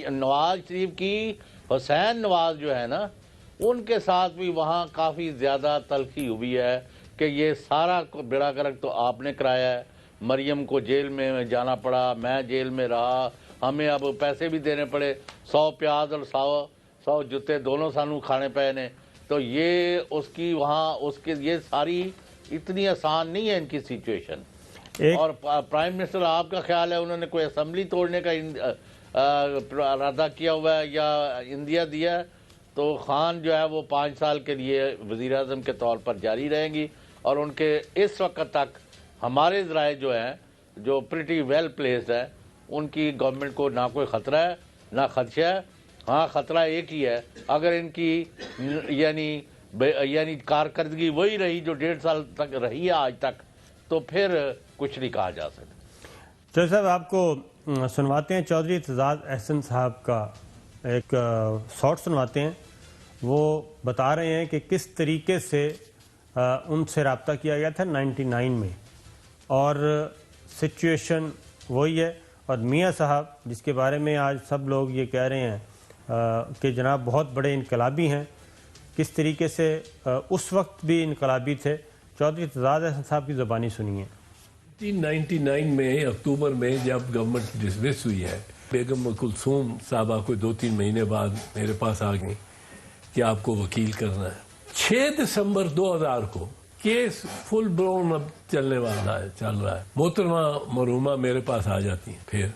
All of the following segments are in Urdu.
نواز شریف کی حسین نواز جو ہے نا ان کے ساتھ بھی وہاں کافی زیادہ تلخی ہوئی ہے کہ یہ سارا بیڑا گرک تو آپ نے کرایا ہے، مریم کو جیل میں جانا پڑا، میں جیل میں رہا، ہمیں اب پیسے بھی دینے پڑے، 100 پیاز اور 100 جوتے دونوں سانو کھانے پے نے، تو یہ اس کی وہاں اس کے یہ ساری اتنی آسان نہیں ہے ان کی سچویشن۔ اور پرائم منسٹر آپ کا خیال ہے انہوں نے کوئی اسمبلی توڑنے کا ارادہ کیا ہوا ہے یا اندیا دیا ہے تو خان جو ہے وہ 5 سال کے لیے وزیر اعظم کے طور پر جاری رہیں گی، اور ان کے اس وقت تک ہمارے ذرائع جو ہیں جو پریٹی ویل پلیسڈ ہے، ان کی گورنمنٹ کو نہ کوئی خطرہ ہے نہ خدشہ ہے۔ ہاں خطرہ ایک ہی ہے، اگر ان کی یعنی کارکردگی وہی رہی جو 1.5 سال تک رہی ہے آج تک، تو پھر کچھ نہیں کہا جا سکتا۔ چودھری صاحب آپ کو سنواتے ہیں چودھری اعتزاز احسن صاحب کا ایک شارٹ سنواتے ہیں، وہ بتا رہے ہیں کہ کس طریقے سے ان سے رابطہ کیا گیا تھا 99 میں، اور سچویشن وہی ہے، اور میاں صاحب جس کے بارے میں آج سب لوگ یہ کہہ رہے ہیں کہ جناب بہت بڑے انقلابی ہیں، کس طریقے سے اس وقت بھی انقلابی تھے، چودھری اعتزاز احسن صاحب کی زبانی سنیے۔ 1999 میں اکتوبر میں جب گورنمنٹ ڈسمس ہوئی ہے، بیگم کلثوم صاحبہ کوئی 2-3 مہینے بعد میرے پاس آ گئی کہ آپ کو وکیل کرنا ہے۔ 6 دسمبر 2000 کو کیس فل بلون اب چلنے والا ہے، چل رہا ہے۔ محترمہ مرحومہ میرے پاس آ جاتی ہیں پھر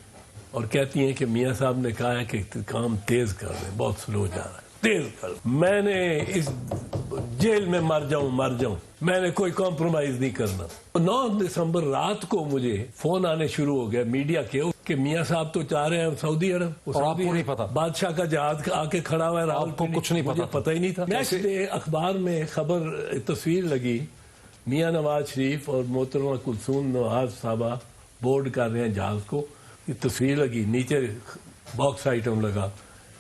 اور کہتی ہیں کہ میاں صاحب نے کہا ہے کہ کام تیز کر دیں، بہت سلو جا رہا ہے، تیز کر دیں۔ میں نے اس جیل میں مر جاؤں، میں نے کوئی کمپرومائز نہیں کرنا۔ 9 دسمبر رات کو مجھے فون آنے شروع ہو گیا میڈیا کے کہ میاں صاحب تو چاہ رہے ہیں سعودی عرب، اور آپ کو نہیں پتا؟ بادشاہ کا جہاز آ کے کھڑا ہوا ہے، آپ کو کچھ نہیں پتا؟ پتہ ہی نہیں تھا۔ نیکسٹ ڈے اخبار میں خبر تصویر لگی، میاں نواز شریف اور محترمہ کلثوم نواز صاحبہ بورڈ کر رہے ہیں جہاز کو، یہ تصویر لگی، نیچے باکس آئٹم لگا،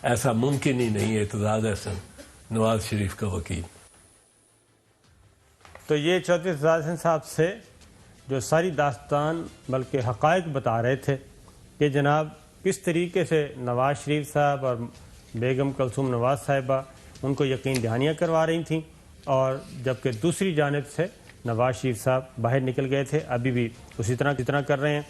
ایسا ممکن ہی نہیں ہے اعتزاز احسن نواز شریف کا وکیل۔ تو یہ چودھری اعتزاز احسن صاحب سے جو ساری داستان بلکہ حقائق بتا رہے تھے کہ جناب کس طریقے سے نواز شریف صاحب اور بیگم کلثوم نواز صاحبہ ان کو یقین دہانیاں کروا رہی تھیں، اور جبکہ دوسری جانب سے نواز شریف صاحب باہر نکل گئے تھے، ابھی بھی اسی طرح کر رہے ہیں۔